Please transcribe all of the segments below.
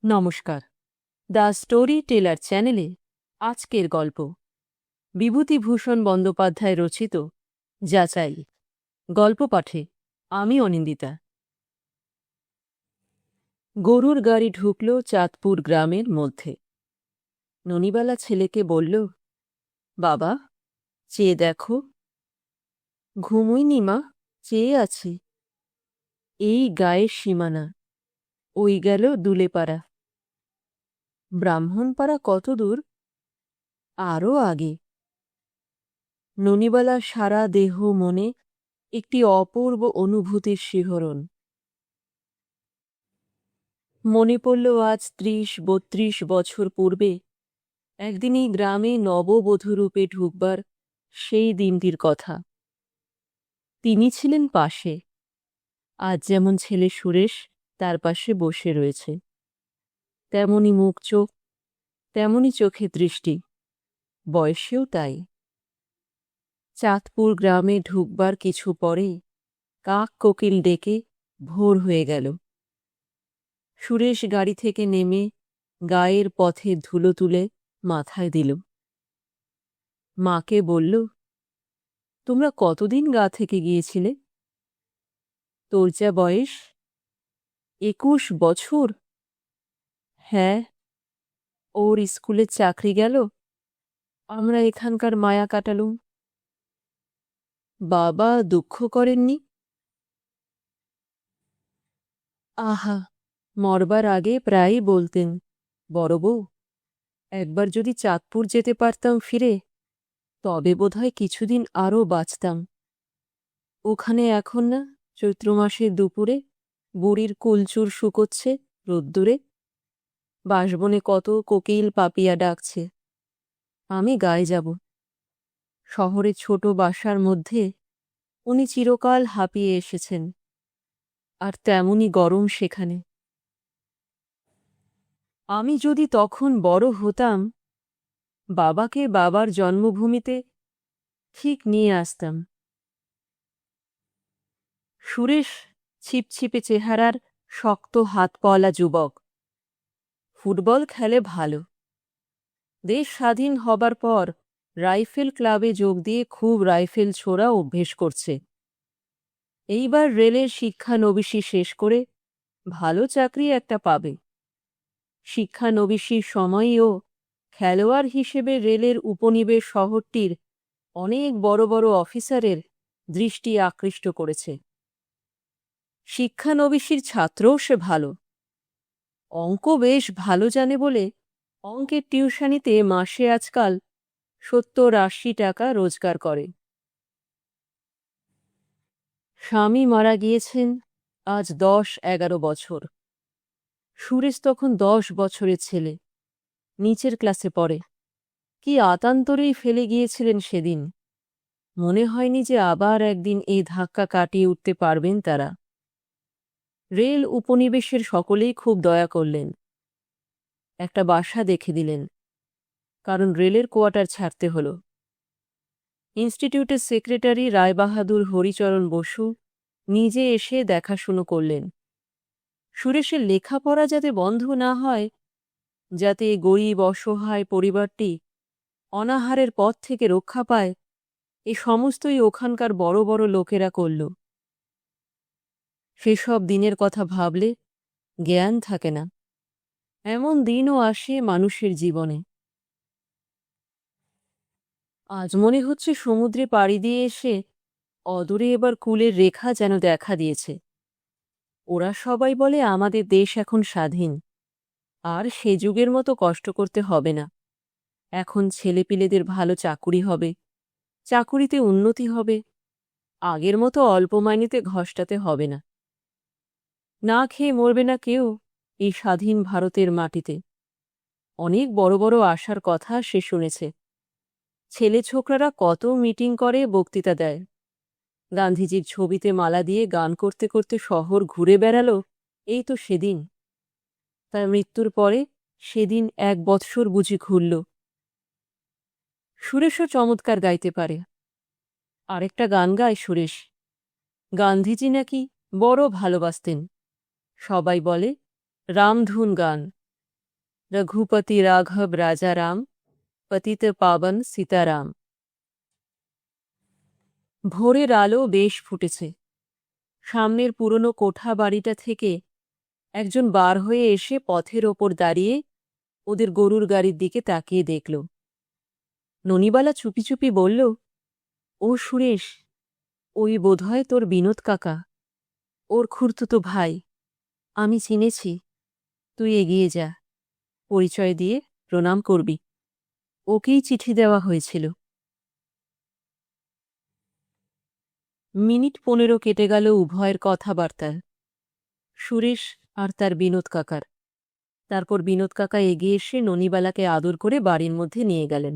নমস্কার। The story teller চ্যানেলে আজকের গল্প বিভূতিভূষণ বন্দ্যোপাধ্যায় রচিত যাচাই। গল্প পাঠে আমি অনিন্দিতা। গরুর গাড়ি ঢুকল চাঁদপুর গ্রামের মধ্যে। ননিবালা ছেলেকে বলল, বাবা, চেয়ে দেখো। ঘুমোইনি মা, চেয়ে আছি। এই গায়ের সীমানা, ওই গেল দুলেপাড়া। ব্রাহ্মণপাড়া কত দূর? আরও আগে। ননিবালা সারা দেহ মনে একটি অপূর্ব অনুভূতির শিহরণ। মনে পড়ল আজ ৩০-৩২ বছর পূর্বে একদিন এই গ্রামে নববধূরূপে ঢুকবার সেই দিনটির কথা। তিনি ছিলেন পাশে। আজ যেমন ছেলে সুরেশ তার পাশে বসে রয়েছে, তেমনি মুখ চোখ, তেমনি চোখে দৃষ্টি, বয়সেও তাই। চাঁদপুর গ্রামে ঢুকবার কিছু পরেই কাক কোকিল ডেকে ভোর হয়ে গেল। সুরেশ গাড়ি থেকে নেমে গায়ের পথে ধুলো তুলে মাথায় দিল। মাকে বলল, তোমরা কতদিন গা থেকে গিয়েছিলে? তোর যা বয়স, ২১ বছর। হ্যাঁ, ওর স্কুলে চাকরি গেল, আমরা এখানকার মায়া কাটালুম। বাবা দুঃখ করেননি? আহা, মরবার আগে প্রায়ই বলতেন, বড় বউ, একবার যদি চাঁদপুর যেতে পারতাম ফিরে, তবে বোধহয় কিছুদিন আরও বাঁচতাম। ওখানে এখন না চৈত্র মাসের দুপুরে বুড়ির কুলচুর শুকোচ্ছে রোদ্দুরে, বাঁশবনে কত কোকিল পাপিয়া ডাকছে। আমি গায়ে যাব। শহরে ছোট বাসার মধ্যে উনি চিরকাল হাঁপিয়ে এসেছেন, আর তেমনি গরম সেখানে। আমি যদি তখন বড় হতাম, বাবাকে বাবার জন্মভূমিতে ঠিক নিয়ে আসতাম। সুরেশ ছিপছিপে চেহারার শক্ত হাতপওয়ালা যুবক। ফুটবল খেলে ভালো। দেশ স্বাধীন হবার পর রাইফেল ক্লাবে যোগ দিয়ে খুব রাইফেল ছোড়া অভ্যেস করছে। এইবার রেলের শিক্ষানবিশি শেষ করে ভালো চাকরি একটা পাবে। শিক্ষানবিশির সময়ও খেলোয়াড় হিসেবে রেলের উপনিবেশ শহরটির অনেক বড় বড় অফিসারের দৃষ্টি আকৃষ্ট করেছে। শিক্ষানবিশির ছাত্রও সে ভালো। অঙ্ক বেশ ভালো জানে বলে অঙ্কের টিউশনিতে মাসে আজকাল ৭০-৮০ টাকা রোজগার করে। স্বামী মারা গিয়েছেন আজ ১০-১১ বছর। সুরেশ তখন ১০ বছরের ছেলে, নিচের ক্লাসে পড়ে। কি আতান্তরেই ফেলে গিয়েছিলেন সেদিন। মনে হয়নি যে আবার একদিন এই ধাক্কা কাটিয়ে উঠতে পারবেন তারা। রেল উপনিবেশের সকলেই খুব দয়া করলেন। একটা বাসা দেখে দিলেন, কারণ রেলের কোয়ার্টার ছাড়তে হল। ইনস্টিটিউটের সেক্রেটারি রায়বাহাদুর হরিচরণ বসু নিজে এসে দেখাশুনো করলেন। সুরেশের লেখাপড়া যাতে বন্ধ না হয়, যাতে গরিব অসহায় পরিবারটি অনাহারের পথ থেকে রক্ষা পায়, এ সমস্তই ওখানকার বড় বড় লোকেরা করল। সেসব দিনের কথা ভাবলে জ্ঞান থাকে না। এমন দিনও আসে মানুষের জীবনে। আজ মনে হচ্ছে সমুদ্রে পাড়ি দিয়ে এসে অদূরে এবার কূলের রেখা যেন দেখা দিয়েছে। ওরা সবাই বলে আমাদের দেশ এখন স্বাধীন, আর সে যুগের মতো কষ্ট করতে হবে না। এখন ছেলেপিলেদের ভালো চাকুরি হবে, চাকুরিতে উন্নতি হবে, আগের মতো অল্প মাইনেতে ঘষ্টাতে হবে না। না খেয়ে মরবে না কেউ এই স্বাধীন ভারতের মাটিতে। অনেক বড় বড় আশার কথা সে শুনেছে। ছেলে ছোকরারা কত মিটিং করে, বক্তৃতা দেয়। গান্ধীজির ছবিতে মালা দিয়ে গান করতে করতে শহর ঘুরে বেড়াল এই তো সেদিন। তার মৃত্যুর পরে সেদিন ১ বৎসর বুঝি ঘুরল। সুরেশও চমৎকার গাইতে পারে। আরেকটা গান গায় সুরেশ। গান্ধীজি নাকি বড় ভালোবাসতেন। সবাই বলে রামধুন গান। রঘুপতি রাঘব রাজারাম, পতিত পাবন সীতারাম। ভোরের আলো বেশ ফুটেছে। সামনের পুরনো কোঠা বাড়িটা থেকে একজন বার হয়ে এসে পথের ওপর দাঁড়িয়ে ওদের গরুর গাড়ির দিকে তাকিয়ে দেখল। ননিবালা চুপি চুপি বলল, ও সুরেশ, ওই বোধহয় তোর বিনোদ কাকা, ওর খুড়তুতো ভাই। আমি চিনেছি, তুই এগিয়ে যা, পরিচয় দিয়ে প্রণাম করবি। ওকেই চিঠি দেওয়া হয়েছিল। মিনিট 15 কেটে গেল উভয়ের কথাবার্তায়, সুরেশ আর তার বিনোদ কাকার। তারপর বিনোদ কাকা এগিয়ে এসে ননিবালাকে আদর করে বাড়ির মধ্যে নিয়ে গেলেন।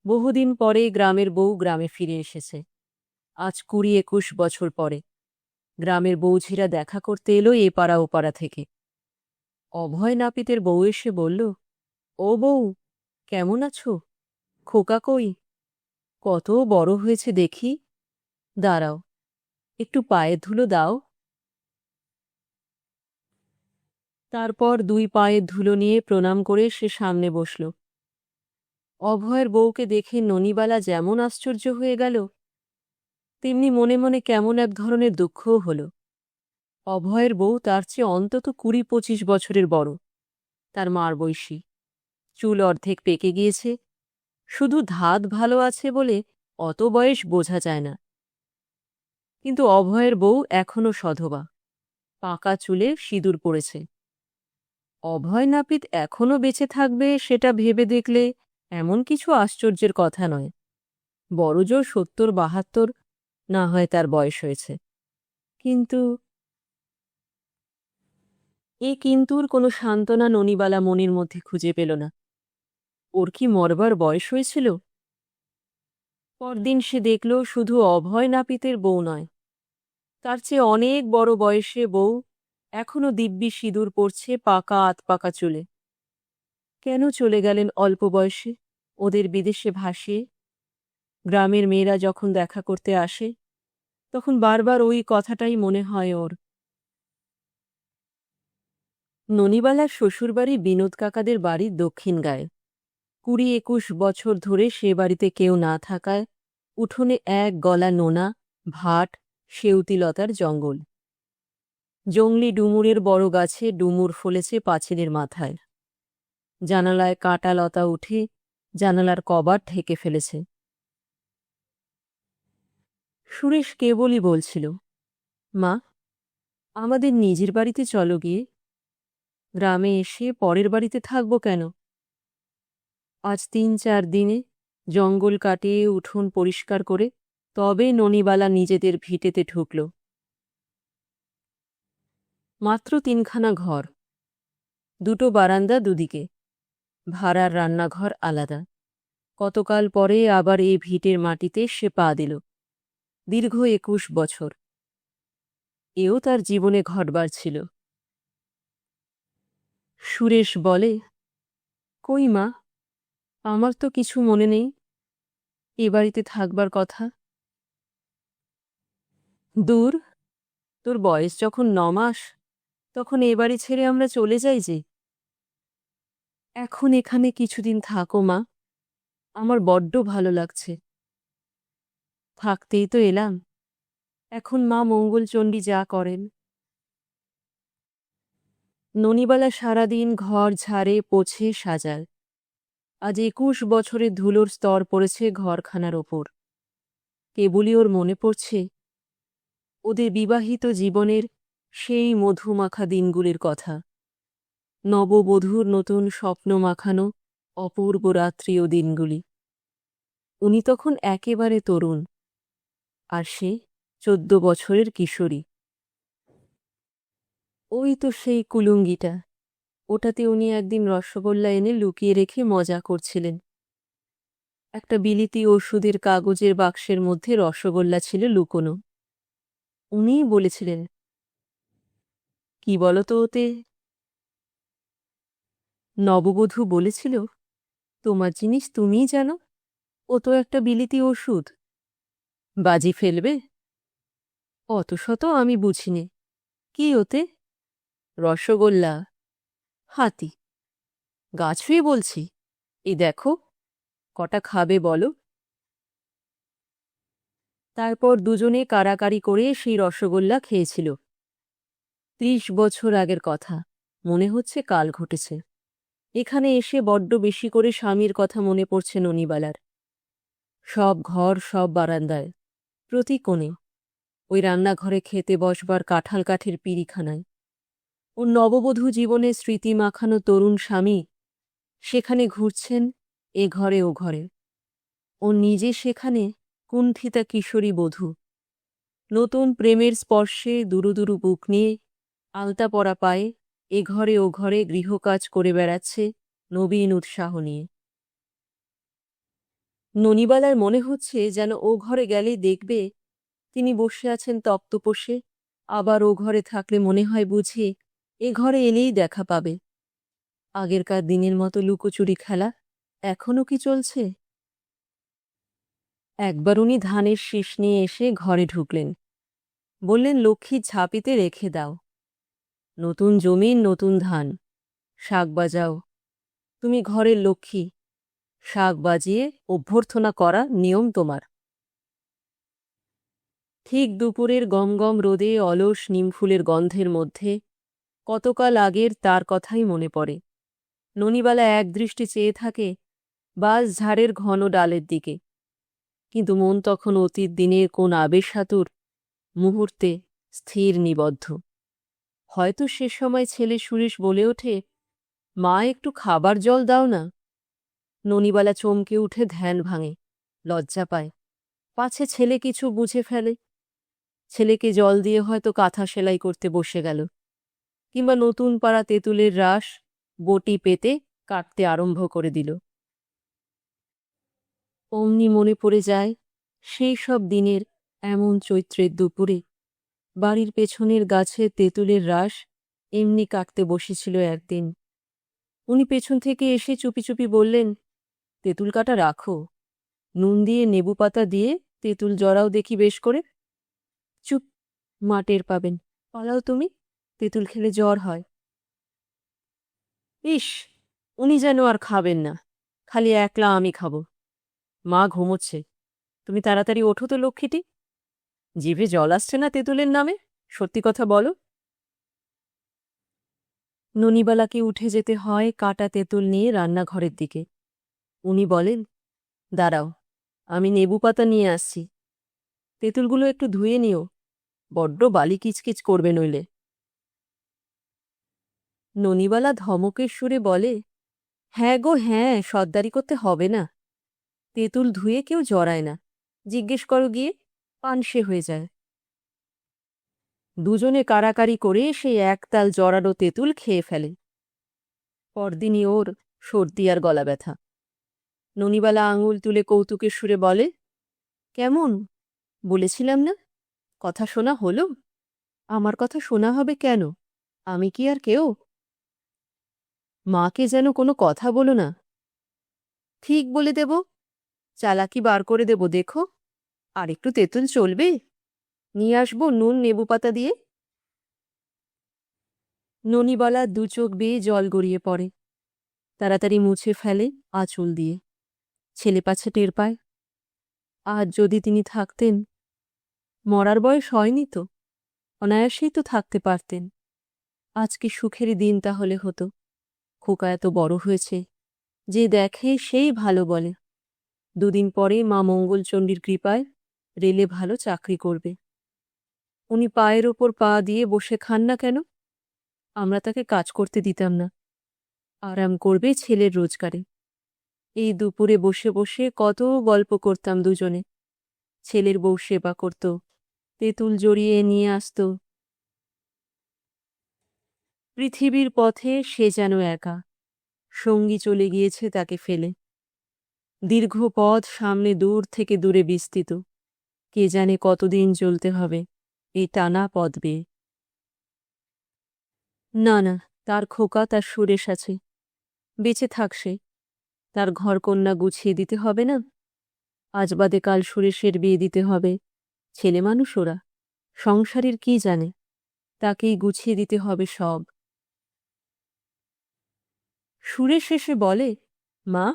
বহুদিন পরে গ্রামের বউ গ্রামে ফিরে এসেছে। আজ 20-21 বছর পরে গ্রামের বউঝিরা দেখা করতে এলো এ পাড়া ও পাড়া থেকে। অভয় নাপিতের বউ এসে বলল, ও বউ, কেমন আছো? খোকা কই? কত বড় হয়েছে দেখি। দাঁড়াও, একটু পায়ের ধুলো দাও। তারপর 2 পায়ের ধুলো নিয়ে প্রণাম করে সে সামনে বসল। অভয়ের বউকে দেখে ননিবালা যেমন আশ্চর্য হয়ে গেল, তেমনি মনে মনে কেমন এক ধরনের দুঃখও হল। অভয়ের বউ তার চেয়ে অন্তত 20-25 বছরের বড়, তার মার বয়সী। চুল অর্ধেক পেকে গিয়েছে, শুধু ধাত ভালো আছে বলে অত বয়স বোঝা যায় না। কিন্তু অভয়ের বউ এখনো সধবা, পাকা চুলে সিঁদুর পড়েছে। অভয় নাপিত এখনো বেঁচে থাকবে সেটা ভেবে দেখলে এমন কিছু আশ্চর্যের কথা নয়। বড়জোর 70-72 না হয় তার বয়স হয়েছে। কিন্তু এ কিন্তুর কোনো সান্ত্বনা ননিবালা মনের মধ্যে খুঁজে পেল না। ওর কি মরবার বয়স হয়েছিল? পরদিন সে দেখল শুধু অভয় নাপিতের বউ নয়, তার চেয়ে অনেক বড় বয়সে বউ এখনো দিব্যি সিঁদুর পড়ছে পাকা আতপাকা চুলে। কেন চলে গেলেন অল্প বয়সে ওদের বিদেশে ভাসিয়ে? গ্রামের মেয়েরা যখন দেখা করতে আসে তখন বারবার ওই কথাটাই মনে হয় ওর। ননিবালার শ্বশুরবাড়ি বিনোদ কাকাদের বাড়ির দক্ষিণ গায়ে। 20-21 বছর ধরে সে বাড়িতে কেউ না থাকায় উঠোনে এক গলা নোনা, ভাট, সেউতিলতার জঙ্গল। জংলি ডুমুরের বড় গাছে ডুমুর ফলেছে পাঁচিলের মাথায়। জানালায় কাঁটা লতা উঠে জানালার কবাট ঢেকে ফেলেছে। সুরেশ কেবলই বলছিল, মা, আমাদের নিজের বাড়িতে চলো গিয়ে। গ্রামে এসে পরের বাড়িতে থাকব কেন? আজ 3-4 দিনে জঙ্গল কাটিয়ে উঠোন পরিষ্কার করে তবে ননিবালা নিজেদের ভিটেতে ঢুকল। মাত্র 3খানা ঘর, 2টো বারান্দা দুদিকে, ভাড়ার রান্নাঘর আলাদা। কতকাল পরে আবার এই ভিটের মাটিতে সে পা দিল। দীর্ঘ 21 বছর এও তার জীবনে ঘটবার ছিল। সুরেশ বলে, কই মা, আমার তো কিছু মনে নেই এ বাড়িতে থাকবার কথা। দূর, তোর বয়স যখন 9 মাস তখন এ বাড়ি ছেড়ে আমরা চলে যাই যে। এখন এখানে কিছুদিন থাকো মা, আমার বড্ড ভালো লাগছে। থাকতেই তো এলাম, এখন মা মঙ্গলচণ্ডী যা করেন। ননিবালা সারাদিন ঘর ঝাড়ে পোছে সাজায়। আজ 21 বছরের ধুলোর স্তর পড়েছে ঘরখানার ওপর। কেবলই ওর মনে পড়ছে ওদের বিবাহিত জীবনের সেই মধুমাখা দিনগুলির কথা। নববধূর নতুন স্বপ্ন মাখানো অপূর্ব রাত্রি ও দিনগুলি। উনি তখন একেবারে তরুণ, আর সে 14 বছরের কিশোরী। ওই তো সেই কুলুঙ্গিটা, ওটাতে উনি একদিন রসগোল্লা এনে লুকিয়ে রেখে মজা করছিলেন। একটা বিলিতি ওষুধের কাগজের বাক্সের মধ্যে রসগোল্লা ছিল লুকোনো। উনিই বলেছিলেন, কি বলতো ওতে? নববধূ বলেছিল, তোমার জিনিস তুমিই জানো, ও তো একটা বিলিতি ওষুধ, বাজি ফেলবে? অত শত আমি বুঝিনে। কি ওতে? রসগোল্লা, হাতি। গা ছুঁয়ে বলছি, এই দেখো, কটা খাবে বলো। তারপর দুজনে কাড়াকাড়ি করে সেই রসগোল্লা খেয়েছিল। ৩০ বছর আগের কথা, মনে হচ্ছে কাল ঘটেছে। এখানে এসে বড্ড বেশি করে স্বামীর কথা মনে পড়ছে ননিবালার। সব ঘর, সব বারান্দায়, প্রতি কোণে, ওই রান্নাঘরে খেতে বসবার কাঁঠাল কাঠের পিঁড়িখানায়। ওর নববধূ জীবনে স্মৃতি মাখানো তরুণ স্বামী সেখানে ঘুরছেন, এ ঘরে ও ঘরে। ও নিজে সেখানে কুণ্ঠিতা কিশোরী বধূ, নতুন প্রেমের স্পর্শে দুরু দুরু বুক নিয়ে, আলতা পরা পায়ে এ ঘরে ও ঘরে গৃহকাজ করে বেড়াচ্ছে নবীন উৎসাহ নিয়ে। ননিবালার মনে হচ্ছে যেন ও ঘরে গেলেই দেখবে তিনি বসে আছেন তক্তপোষে, আবার ও ঘরে থাকলে মনে হয় বুঝি এ ঘরে এলেই দেখা পাবে। আগেরকার দিনের মতো লুকোচুরি খেলা এখনও কি চলছে? একবার উনি ধানের শীষ নিয়ে এসে ঘরে ঢুকলেন, বললেন, লক্ষ্মীর ঝাঁপিতে রেখে দাও। নতুন জমিন, নতুন ধান, শাক বাজাও, তুমি ঘরের লক্ষ্মী, শাক বাজিয়ে অভ্যর্থনা করা নিয়ম তোমার। ঠিক দুপুরের গমগম রোদে অলস নিমফুলের গন্ধের মধ্যে কতকাল আগের তার কথাই মনে পড়ে। ননিবালা একদৃষ্টি চেয়ে থাকে বাস ঝাড়ের ঘন ডালের দিকে, কিন্তু মন তখন অতীত দিনের কোন আবেশাতুর মুহূর্তে স্থির নিবদ্ধ। হয়তো সে সময় ছেলে সুরেশ বলে ওঠে, মা একটু খাবার জল দাও না। ননিবালা চমকে উঠে ধ্যান ভাঙে, লজ্জা পায়, পাছে ছেলে কিছু বুঝে ফেলে। ছেলেকে জল দিয়ে হয়তো কাঁথা সেলাই করতে বসে গেল, কিংবা নতুন পাড়া তেঁতুলের রাস বটি পেতে কাটতে আরম্ভ করে দিল। অমনি মনে পড়ে যায় সেই সব দিনের এমন চৈত্রের দুপুরে বাড়ির পেছনের গাছে তেঁতুলের রাস এমনি কাটতে বসেছিল একদিন। উনি পেছন থেকে এসে চুপি চুপি বললেন, তেঁতুল কাটা রাখো, নুন দিয়ে নেবু পাতা দিয়ে তেঁতুল জড়াও দেখি বেশ করে। চুপ, মা টের পাবেন, পালাও তুমি, তেঁতুল খেলে জ্বর হয়। ইস, উনি যেন আর খাবেন না, খালি একলা আমি খাবো। মা ঘুমোচ্ছে, তুমি তাড়াতাড়ি ওঠো তো লক্ষ্মীটি। জিভে জল আসছে না তেঁতুলের নামে, সত্যি কথা বলো। ননিবালাকে উঠে যেতে হয় কাটা তেঁতুল নিয়ে রান্নাঘরের দিকে। উনি বলেন, দাঁড়াও, আমি নেবু পাতা নিয়ে আসছি। তেঁতুলগুলো একটু ধুয়ে নিও, বড্ড বালি কিচকিচ করবে নইলে। ননিবালা ধমকের সুরে বলে, হ্যাঁ গো হ্যাঁ, সর্দারি করতে হবে না। তেঁতুল ধুয়ে কেউ জড়ায় না, জিজ্ঞেস করো গিয়ে, পানসে হয়ে যায়। দুজনে কাড়াকাড়ি করে সেই একতাল জড়ানো তেঁতুল খেয়ে ফেলে। পরদিনই ওর সর্দি আর গলা ব্যথা। ননিবালা আঙুল তুলে কৌতুকের সুরে বলে, কেমন, বলেছিলাম না, কথা শোনা হলো? আমার কথা শোনা হবে কেন? আমি কি আর কেউ? মাকে যেন কোনো কথা বলো না। ঠিক বলে দেব, চালাকি বার করে দেব, দেখো। আর একটু তেঁতুল চলবে? নিয়ে আসবো নুন নেবু পাতা দিয়ে। ননিবালা দু চোখ বেয়ে জল গড়িয়ে পড়ে, তাড়াতাড়ি মুছে ফেলে আঁচল দিয়ে। ছেলে পাছে টের পায়। আজ যদি তিনি থাকতেন, মরার বয়স হয়নি তো, অনায়াসেই তো থাকতে পারতেন। আজকে সুখেরই দিন তাহলে হতো। খোকা এত বড় হয়েছে, যে দেখে সেই ভালো বলে। দুদিন পরে মা মঙ্গলচণ্ডীর কৃপায় রেলে ভালো চাকরি করবে। উনি পায়ের ওপর পা দিয়ে বসে খান না কেন? আমরা তাকে কাজ করতে দিতাম না, আরাম করবে ছেলের রোজগারে। এই দুপুরে বসে বসে কত গল্প করতাম দুজনে। ছেলের বউ সেবা করত, তেঁতুল জড়িয়ে নিয়ে আসত। পৃথিবীর পথে সে যেন একা, সঙ্গী চলে গিয়েছে তাকে ফেলে। দীর্ঘ পথ সামনে দূর থেকে দূরে বিস্তৃত, কে জানে কতদিন চলতে হবে এই টানা পথ বেয়ে। না না, তার খোকা, তার সুরেশ আছে, বেঁচে থাক সে। তার ঘরকন্যা গুছিয়ে দিতে হবে না? আজ বাদে কাল সুরেশের বিয়ে দিতে হবে। ছেলে মানুষ ওরা, সংসারের কি জানে, তাকেই গুছিয়ে দিতে হবে সব। সুরে শেষে বলে, মা,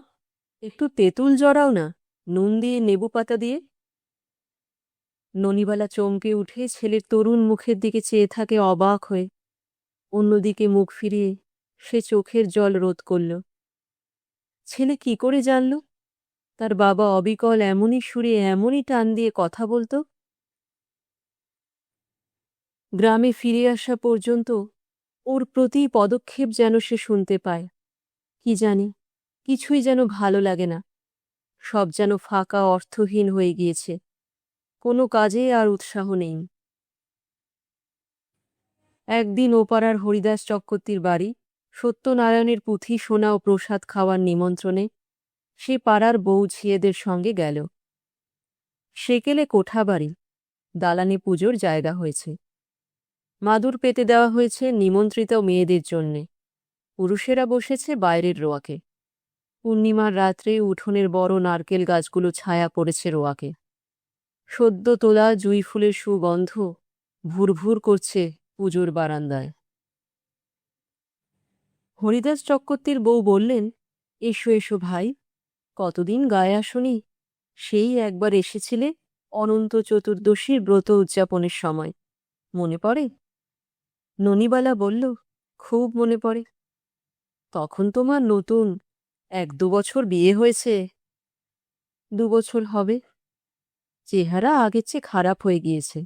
একটু তেঁতুল জড়াও না, নুন দিয়ে, নেবু পাতা দিয়ে। ননিবালা চমকে উঠে ছেলের তরুণ মুখের দিকে চেয়ে থাকে অবাক হয়ে। অন্যদিকে মুখ ফিরিয়ে সে চোখের জল রোধ করল। ছেলে কি করে জানল তার বাবা অবিকল এমনই সুরে এমনই টান দিয়ে কথা বলতো? গ্রামে ফিরে আসা পর্যন্ত ওর প্রতি পদক্ষেপ যেন সে শুনতে পায়। কি জানি, কিছুই যেন ভালো লাগে না। সব যেন ফাঁকা, অর্থহীন হয়ে গিয়েছে। কোনো কাজে আর উৎসাহ নেই। একদিন ওপাড়ার হরিদাস চক্রবর্তীর বাড়ি সত্যনারায়ণের পুঁথি শোনা ও প্রসাদ খাওয়ার নিমন্ত্রণে সে পাড়ার বউ ঝিয়েদের সঙ্গে গেল। সেকেলে কোঠাবাড়ি, দালানে পুজোর জায়গা হয়েছে। মাদুর পেতে দেওয়া হয়েছে নিমন্ত্রিত মেয়েদের জন্যে। পুরুষেরা বসেছে বাইরের রোয়াকে। পূর্ণিমার রাত্রে উঠোনের বড় নারকেল গাছগুলো ছায়া পড়েছে রোয়াকে। সদ্য তোলা জুঁই ফুলের সুগন্ধ ভুরভুর করছে পুজোর বারান্দায়। হরিদাস চক্রবর্তীর বউ বললেন, এসো এসো ভাই, কতদিন গায়ে আসনি। সেই একবার এসেছিলে অনন্ত চতুর্দশীর ব্রত উদযাপনের সময়, মনে পড়ে? ননিবালা বলল, খুব মনে পড়ে। তখন তোমার নতুন 1-2 বছর বিয়ে হয়েছে। 2 বছর হবে। চেহারা আগের চেয়ে খারাপ হয়ে গিয়েছে।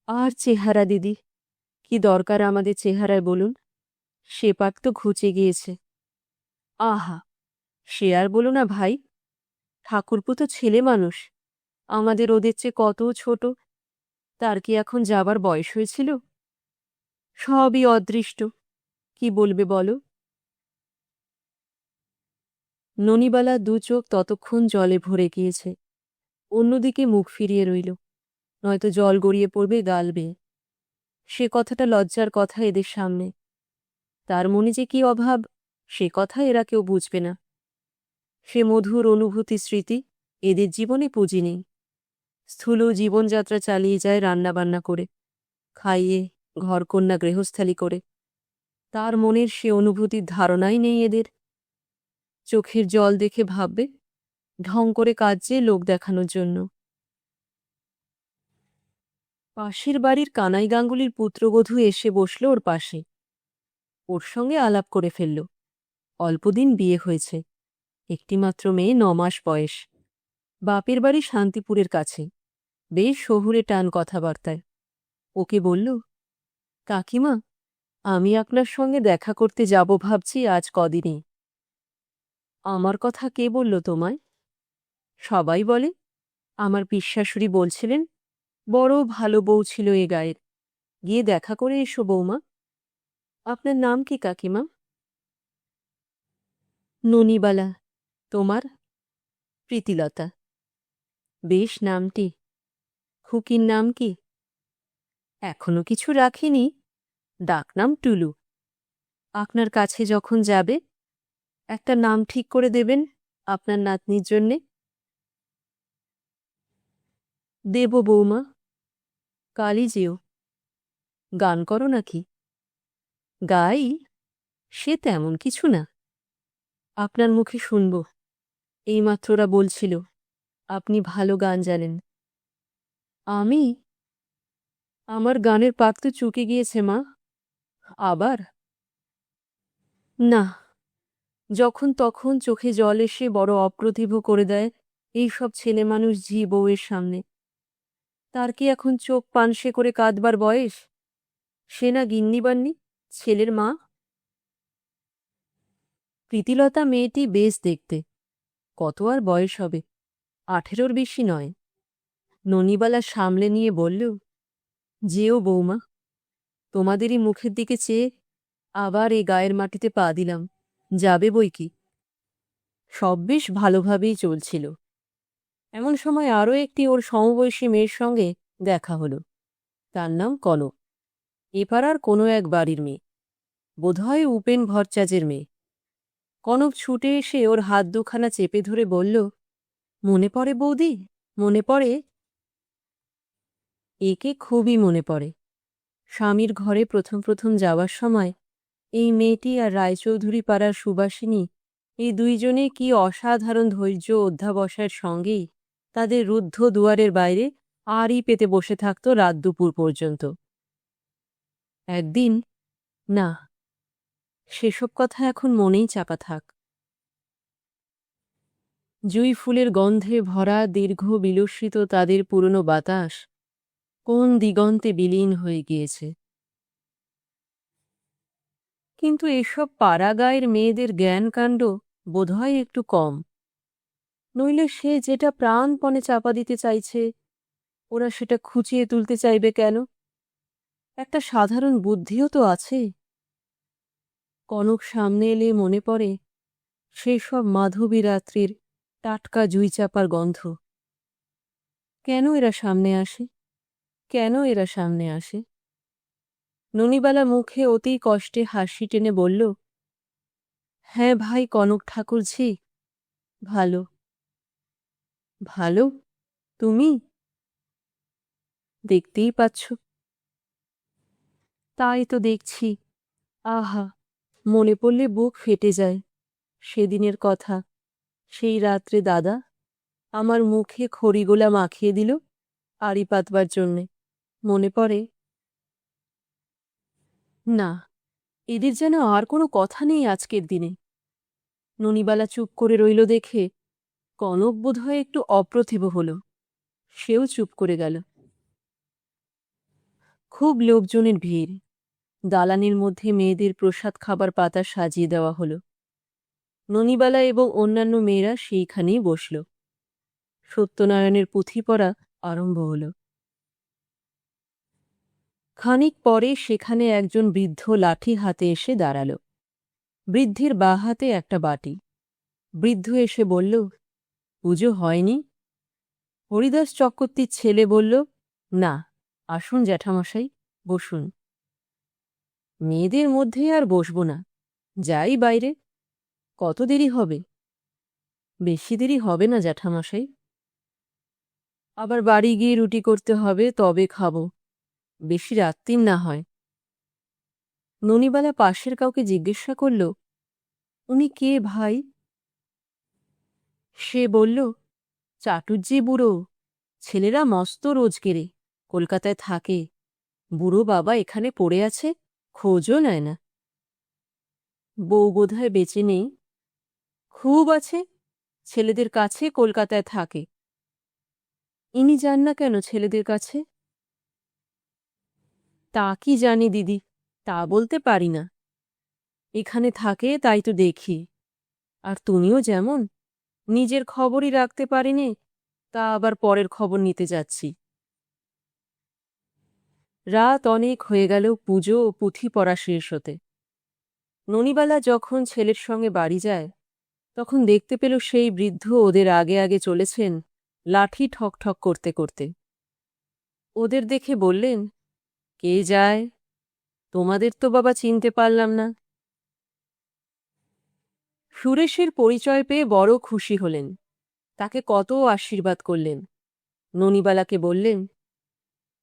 আর চেহারা দিদি, কি দরকার আমাদের চেহারায় বলুন? সেপাক তো ঘুচে গিয়েছে। আহা, সে আর বলো না ভাই, ঠাকুরপো তো ছেলে মানুষ, আমাদের ওদের চেয়ে কত ছোট। তার কি এখন যাবার বয়স হয়েছিল? সবই অদৃষ্ট, কি বলবে বলো? ননিবালা 2 চোখ ততক্ষণ জলে ভরে গিয়েছে। অন্যদিকে মুখ ফিরিয়ে রইল, নয়তো জল গড়িয়ে পড়বে গাল বেয়ে। সে কথাটা লজ্জার কথা এদের সামনে। তার মনে যে কি অভাব, সে কথা এরা কেউ বুঝবে না। সে মধুর অনুভূতি স্মৃতি এদের জীবনে পুঁজি নেই। স্থূল জীবনযাত্রা চালিয়ে যায় রান্নাবান্না করে, খাইয়ে, ঘরকন্যা গৃহস্থালি করে। তার মনের সে অনুভূতির ধারণাই নেই এদের। চোখের জল দেখে ভাববে ঢং করে কাজে লোক দেখানোর জন্য। পাশের বাড়ির কানাই গাঙ্গুলির পুত্রবধূ এসে বসল ওর পাশে। ওর সঙ্গে আলাপ করে ফেলল। অল্পদিন বিয়ে হয়েছে, একটিমাত্র মেয়ে, 9 মাস বয়স। বাপের বাড়ি শান্তিপুরের কাছে, বেশ শহুরে টান কথাবার্তায়। ওকে বলল, কাকিমা, আমি আপনার সঙ্গে দেখা করতে যাব ভাবছি আজ কদিনই। আমার কথা কে বলল তোমায়? সবাই বলে। আমার পিসশাশুড়ি বলছিলেন, বড় ভালো বউ ছিল এ গায়ের, গিয়ে দেখা করে এসো বৌমা। আপনার নাম কি কাকিমা? ননিবালা। তোমার? প্রীতিলতা। বেশ নামটি। খুকির নাম কি? এখনো কিছু রাখিনি, ডাকনাম টুলু। আপনার কাছে যখন যাবে একটা নাম ঠিক করে দেবেন আপনার নাতনির জন্যে। দেব বৌমা। কালই যেও। গান করো নাকি? গাই, সে তেমন কিছু না। আপনার মুখে শুনব। এইমাত্র ওরা বলছিল আপনি ভালো গান জানেন। আমি? আমার গানের পাক তো চুকে গিয়েছে মা। আবার? না, যখন তখন চোখে জল এসে বড় অপ্রতিভ করে দেয় এইসব ছেলে মানুষ ঝি বউয়ের সামনে। তার কি এখন চোখ পানসে করে কাঁদবার বয়স? সে না গিন্নিবান্নি, ছেলের মা। প্রীতিলতা মেয়েটি বেশ দেখতে। কত আর বয়স হবে, 18-র বেশি নয়। ননিবালা সামলে নিয়ে বলল, যেও বৌমা, তোমাদেরই মুখের দিকে চেয়ে আবার এই গায়ের মাটিতে পা দিলাম, যাবে বই কি। সব বেশ ভালোভাবেই চলছিল। এমন সময় আরও একটি ওর সমবয়সী মেয়ের সঙ্গে দেখা হলো। তার নাম কনক। এপাড়ার কোনো এক বাড়ির মেয়ে, বোধহয় উপেন ভট্টাচার্যের মেয়ে। কনক ছুটে এসে ওর হাত দুখানা চেপে ধরে বলল, মনে পড়ে বৌদি, মনে পড়ে? একে খুবই মনে পড়ে। স্বামীর ঘরে প্রথম প্রথম যাওয়ার সময় এই মেয়েটি আর রায়চৌধুরী পাড়ার সুবাসিনী, এই দুইজনে কি অসাধারণ ধৈর্য অধ্যাবসায়ের সঙ্গেই তাদের রুদ্ধ দুয়ারের বাইরে আড়ি পেতে বসে থাকত রাত দুপুর পর্যন্ত। একদিন, না, সেসব কথা এখন মনেই চাপা থাক। জুঁই ফুলের গন্ধে ভরা দীর্ঘ বিলসিত তাদের পুরনো বাতাস কোন দিগন্তে বিলীন হয়ে গিয়েছে। কিন্তু এসব পাড়াগাঁয়ের মেয়েদের জ্ঞানকাণ্ড বোধহয় একটু কম, নইলে সে যেটা প্রাণপণে চাপা দিতে চাইছে ওরা সেটা খুঁচিয়ে তুলতে চাইবে কেন? একটা সাধারণ বুদ্ধিও তো আছে। কনক সামনে এলে মনে পড়ে সেই সব মাধবী রাত্রির টাটকা জুঁই চাপার গন্ধ। কেন এরা সামনে আসে? কেন এরা সামনে আসে? ননিবালা মুখে অতি কষ্টে হাসি টেনে বলল, হ্যাঁ ভাই কনক ঠাকুরঝি, ভালো। ভালো? তুমি? দেখতেই পাচ্ছ। তাই তো দেখছি। আহা, মনে পড়লে বুক ফেটে যায় সেদিনের কথা। সেই রাত্রে দাদা আমার মুখে খড়িগোলা মাখিয়ে দিল আড়ি পাতবার জন্যে, মনে পড়ে? না, এদের যেন আর কোনো কথা নেই আজকের দিনে। ননিবালা চুপ করে রইল দেখে কনক বোধহয় একটু অপ্রতিভ হল, সেও চুপ করে গেল। খুব লোকজনের ভিড়। দালানের মধ্যে মেয়েদের প্রসাদ খাবার পাতা সাজিয়ে দেওয়া হল। ননিবালা এবং অন্যান্য মেয়েরা সেইখানেই বসল। সত্যনারায়ণের পুঁথি পড়া আরম্ভ হল। খানিক পরে সেখানে একজন বৃদ্ধ লাঠি হাতে এসে দাঁড়াল। বৃদ্ধের বাঁ হাতে একটা বাটি। বৃদ্ধ এসে বলল, পুজো হয়নি? হরিদাস চক্রবর্তীর ছেলে বলল, না, আসুন জ্যাঠামশাই, বসুন। মেয়েদের মধ্যে আর বসব না, যাই বাইরে। কত দেরি হবে? বেশি দেরি হবে না জ্যাঠামশাই। আবার বাড়ি গিয়ে রুটি করতে হবে, তবে খাব। বেশি রাত্রির না হয়। ননিবালা পাশের কাউকে জিজ্ঞাসা করল, উনি কে ভাই? সে বলল, চাটুজ্জে বুড়ো, ছেলেরা মস্ত রোজগেরে, কলকাতায় থাকে। বুড়ো বাবা এখানে পড়ে আছে, খোঁজও নেয় না। বউ বোধহয় বেঁচে নেই। খুব আছে, ছেলেদের কাছে কলকাতায় থাকে। ইনি যান না কেন ছেলেদের কাছে? তা কি জানি দিদি, তা বলতে পারি না। এখানে থাকে তাই তো দেখি। আর তুমিও যেমন, নিজের খবরই রাখতে পারিনে, তা আবার পরের খবর নিতে যাচ্ছি। রাত অনেক হয়ে গেল পুজো ও পুঁথি পড়া শেষ হতে। ননিবালা যখন ছেলের সঙ্গে বাড়ি যায় তখন দেখতে পেল সেই বৃদ্ধ ওদের আগে আগে চলেছেন লাঠি ঠক ঠক করতে করতে। ওদের দেখে বললেন, কে যায়? তোমাদের তো বাবা চিনতে পারলাম না। সুরেশের পরিচয় পেয়ে বড় খুশি হলেন, তাকে কত আশীর্বাদ করলেন। ননিবালাকে বললেন,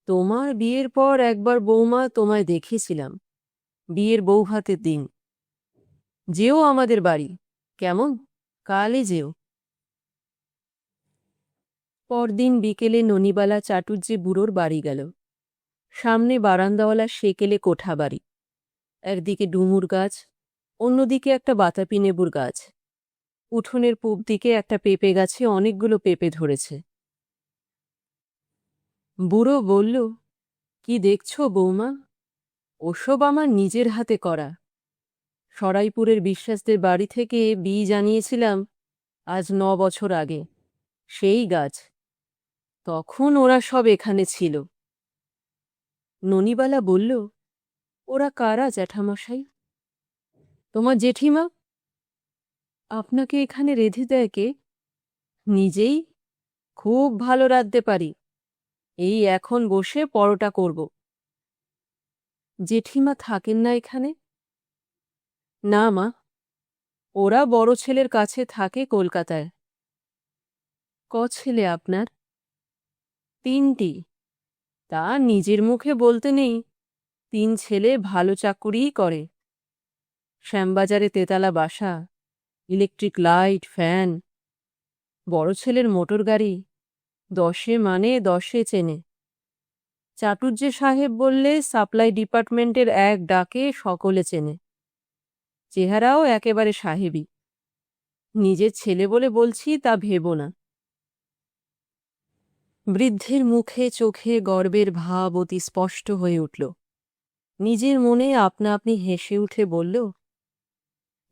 তোমার বিয়ের পর একবার বৌমা তোমায় দেখেছিলাম, বিয়ের বৌভাতের দিন। যেও আমাদের বাড়ি, কেমন? কালে যেও। পরদিন বিকেলে ননিবালা চাটুজ্জে বুড়োর বাড়ি গেল। সামনে বারান্দাওয়ালা সেকেলে কোঠা বাড়ি। একদিকে ডুমুর গাছ, অন্যদিকে একটা বাতাপি নেবুর গাছ। উঠোনের পূব দিকে একটা পেঁপে গাছে অনেকগুলো পেঁপে ধরেছে। বুড়ো বলল, কি দেখছ বৌমা? ওসব আমার নিজের হাতে করা। সরাইপুরের বিশ্বাসদের বাড়ি থেকে বীজ আনিয়েছিলাম আজ ৯ বছর আগে, সেই গাছ। তখন ওরা সব এখানে ছিল। ননিবালা বলল, ওরা কারা জ্যাঠামশাই? তোমার জেঠিমা। আপনাকে এখানে রেঁধে দেয় কে? নিজেই। খুব ভালো রাঁধতে পারি, এই এখন বসে পরোটা করব। জেঠিমা থাকেন না এখানে? না মা, ওরা বড় ছেলের কাছে থাকে কলকাতায়। ক ছেলে আপনার? 3টি। তা নিজের মুখে বলতে নেই, 3 ছেলে ভালো চাকুরিই করে। শ্যামবাজারে তেতলা বাসা, ইলেকট্রিক লাইট, ফ্যান। বড় ছেলের মোটর গাড়ি, 10-এ মানে 10-এ চেনে। চাটুজ্জে সাহেব বললে সাপ্লাই ডিপার্টমেন্টের এক ডাকে সকলে চেনে। চেহারাও একেবারে সাহেবী। নিজের ছেলে বলে বলছি তা ভেবো না। বৃদ্ধের মুখে চোখে গর্বের ভাব অতি স্পষ্ট হয়ে উঠল। নিজের মনে আপনা আপনি হেসে উঠে বলল,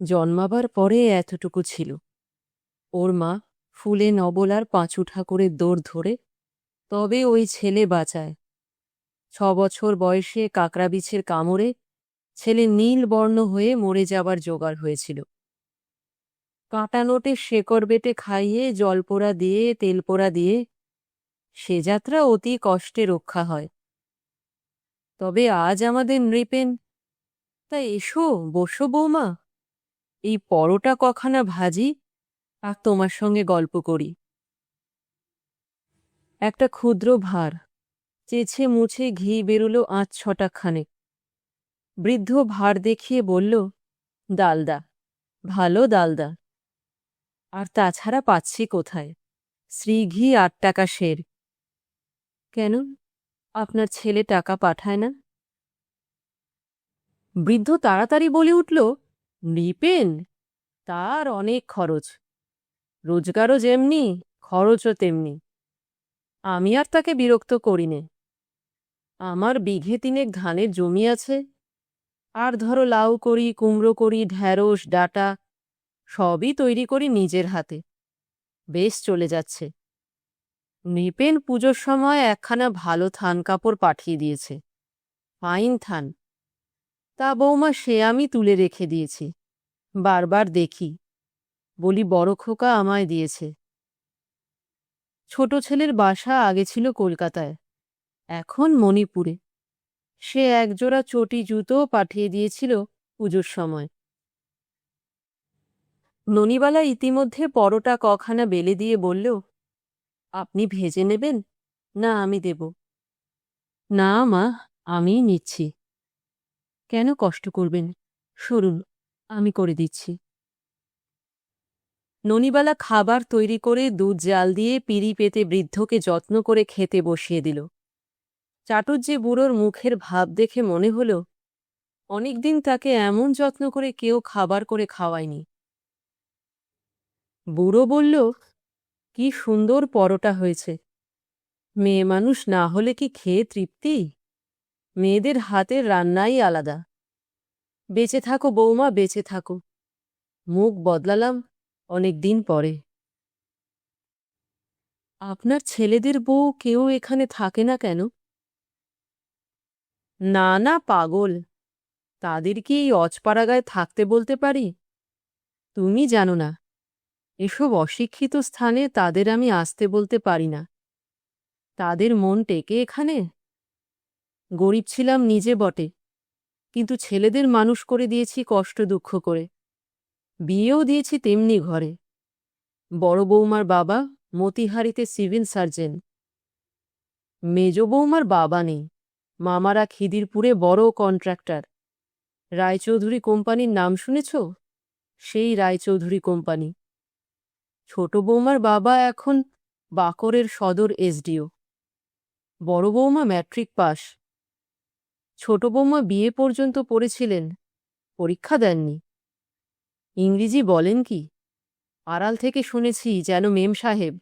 জন্মাবার পরে এতটুকু ছিল। ওর মা ফুলে নবলার পাঁচু ঠাকুরের দৌড় ধরে তবে ওই ছেলে বাঁচায়। 6 বছর বয়সে কাকড়া বিছের কামড়ে ছেলে নীল বর্ণ হয়ে মরে যাবার জোগাড় হয়েছিল। কাঁটা নোটে শেকড় বেটে খাইয়ে জলপোড়া দিয়ে তেলপোড়া দিয়ে সে যাত্রা অতি কষ্টে রক্ষা হয়। তবে আজ আমাদের নৃপেন। তা এসো, বসো বৌমা, এই পরোটা কখানা ভাজি আর তোমার সঙ্গে গল্প করি। একটা ক্ষুদ্র ভার, চেছে মুছে ঘি বেরুলো 5-6টা খানেক। বৃদ্ধ ভার দেখিয়ে বলল, ডালদা, ভালো ডালদা। আর তাছাড়া পাচ্ছি কোথায়? শ্রীঘি 8 টাকা সের। কেন, আপনার ছেলে টাকা পাঠায় না? বৃদ্ধ তাড়াতাড়ি বলে উঠল, নৃপেন, তার অনেক খরচ। রোজগারও যেমনি, খরচও তেমনি। আমি আর তাকে বিরক্ত করি নে। আমার বিঘে 3 ধানের জমি আছে, আর ধরো লাউ করি, কুমড়ো করি, ঢ্যাঁড়স, ডাটা সবই তৈরি করি নিজের হাতে। বেশ চলে যাচ্ছে। নৃপেন পুজোর সময় একখানা ভালো থান কাপড় পাঠিয়ে দিয়েছে, ফাইন থান। তা বৌমা সে আমি তুলে রেখে দিয়েছি, বারবার দেখি, বলি বড় খোকা আমায় দিয়েছে। ছোট ছেলের বাসা আগে ছিল কলকাতায়, এখন মণিপুরে। সে একজোড়া চটি জুতো পাঠিয়ে দিয়েছিল পুজোর সময়। ননিবালা ইতিমধ্যে পরোটা কখানা বেলে দিয়ে বলল, আপনি ভেজে নেবেন না আমি দেব? না মা, আমিই নিচ্ছি। কেন কষ্ট করবেন, সরুন, আমি করে দিচ্ছি। ননিবালা খাবার তৈরি করে দুধ জাল দিয়ে পিঁড়ি পেতে বৃদ্ধকে যত্ন করে খেতে বসিয়ে দিল। চাটুজ্জে বুড়োর মুখের ভাব দেখে মনে হল অনেকদিন তাকে এমন যত্ন করে কেউ খাবার করে খাওয়ায়নি। বুড়ো বলল, কি সুন্দর পরোটা হয়েছে। মেয়ে মানুষ না হলে কি খেয়ে তৃপ্তি? মেয়েদের হাতের রান্নাই আলাদা। বেঁচে থাকো বৌমা, বেঁচে থাকো। মুখ বদলালাম অনেক দিন পরে। আপনার ছেলেদের বউ কেউ এখানে থাকে না কেন? না না পাগল, তাদের কি এই অজপাড়াগায় থাকতে বলতে পারি? তুমি জানো না, এসব অশিক্ষিত স্থানে তাদের আমি আসতে বলতে পারি না। তাদের মন টেকে এখানে? গরিব ছিলাম নিজে বটে, কিন্তু ছেলেদের মানুষ করে দিয়েছি কষ্ট দুঃখ করে। বিয়েও দিয়েছি তেমনি ঘরে। বড় বৌমার বাবা মতিহারিতে সিভিল সার্জন। মেজ বৌমার বাবা নেই, মামারা খিদিরপুরে বড় কন্ট্রাক্টর। রায়চৌধুরী কোম্পানির নাম শুনেছ? সেই রায়চৌধুরী কোম্পানি। ছোট বৌমার বাবা এখন বাকরের সদর এসডিও। বড় বৌমা ম্যাট্রিক পাস। ছোট বৌমা বিয়ে পর্যন্ত পড়েছিলেন, পরীক্ষা দেননি। ইংরেজি বলেন কি? আড়াল থেকে শুনেছি যেন মেম সাহেব।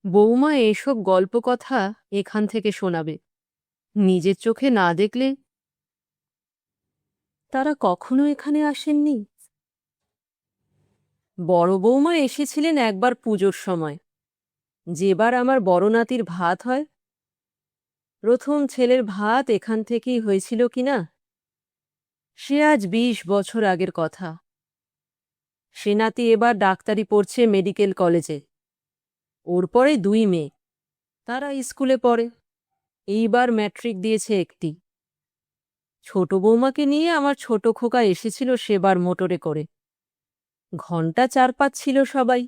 বৌমা এসব গল্প কথা এখান থেকে শোনাবে, নিজের চোখে না দেখলে। তারা কখনো এখানে আসেননি? বড় বৌমা এসেছিলেন একবার পুজোর সময়, যেবার আমার বড় নাতির ভাত হয়। প্রথম ছেলের ভাত এখান থেকেই হয়েছিল কিনা, সে আজ 20 বছর আগের কথা। সে নাতি এবার ডাক্তারি পড়ছে মেডিকেল কলেজে। ওর পরে 2 মেয়ে, তারা স্কুলে পড়ে। এইবার ম্যাট্রিক দিয়েছে একটি। ছোট বৌমাকে নিয়ে আমার ছোট খোকা এসেছিল সেবার মোটরে করে। ঘণ্টা 4-5 ছিল সবাই।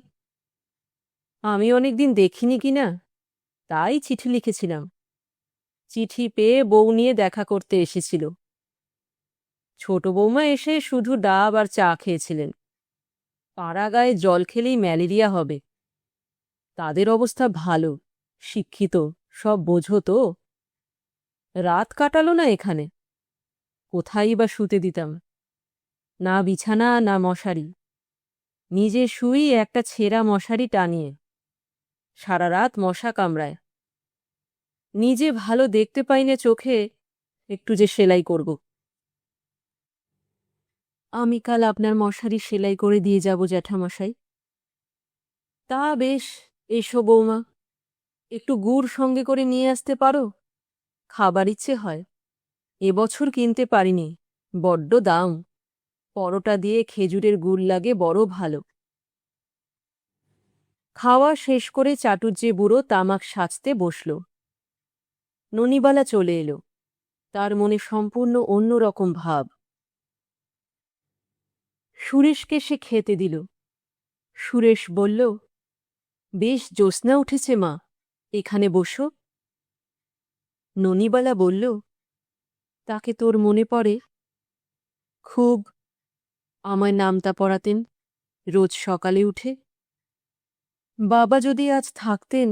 আমি অনেকদিন দেখিনি কিনা, তাই চিঠি লিখেছিলাম। চিঠি পেয়ে বউ নিয়ে দেখা করতে এসেছিল। ছোট বৌমা এসে শুধু ডাব আর চা খেয়েছিলেন। পাড়া গায়ে জল খেলেই ম্যালেরিয়া হবে। তাদের অবস্থা ভালো, শিক্ষিত, সব বোঝো তো। রাত কাটালো না এখানে। কোথায় বা শুতে দিতাম? না বিছানা না মশারি, নিজে শুই একটা ছেঁড়া মশারি টানিয়ে। সারা রাত মশা কামড়ায়। নিজে ভালো দেখতে পাই না চোখে, একটু যে সেলাই করব। আমি কাল আপনার মশারি সেলাই করে দিয়ে যাব জ্যাঠামশাই। তা বেশ, এসো বৌমা। একটু গুড় সঙ্গে করে নিয়ে আসতে পারো? খাবার ইচ্ছে হয়। এবছর কিনতে পারিনি, বড্ড দাম। পরোটা দিয়ে খেজুরের গুড় লাগে বড় ভালো। খাওয়া শেষ করে চাটুজ্জে বুড়ো তামাক সাজতে বসল। ননিবালা চলে এলো। তার মনে সম্পূর্ণ অন্যরকম ভাব। সুরেশকে সে খেতে দিল। সুরেশ বলল, বেশ জ্যোৎস্না উঠেছে মা, এখানে বসো। ননিবালা বলল, তাকে তোর মনে পড়ে? খুব। আমায় নামতা পড়াতেন রোজ সকালে উঠে। বাবা যদি আজ থাকতেন।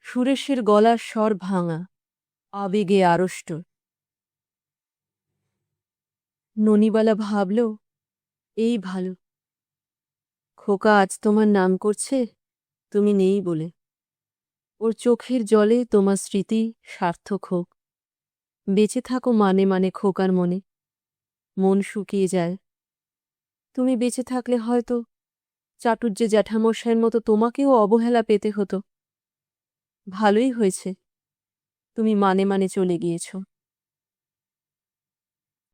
সুরেশের গলার স্বর ভাঙা, আবেগে আড়ষ্ট। ননিবালা ভাবল, এই ভালো। খোকা আজ তোমার নাম করছে, তুমি নেই বলে। ওর চোখের জলে তোমার স্মৃতি সার্থক হোক। বেঁচে থাকো মানে মানে খোকার মনে। মন শুকিয়ে যায়। তুমি বেঁচে থাকলে হয়তো চাটুজ্জে জ্যাঠামশাইয়ের মতো তোমাকেও অবহেলা পেতে হতো। ভালোই হয়েছে তুমি মানে মানে চলে গিয়েছ।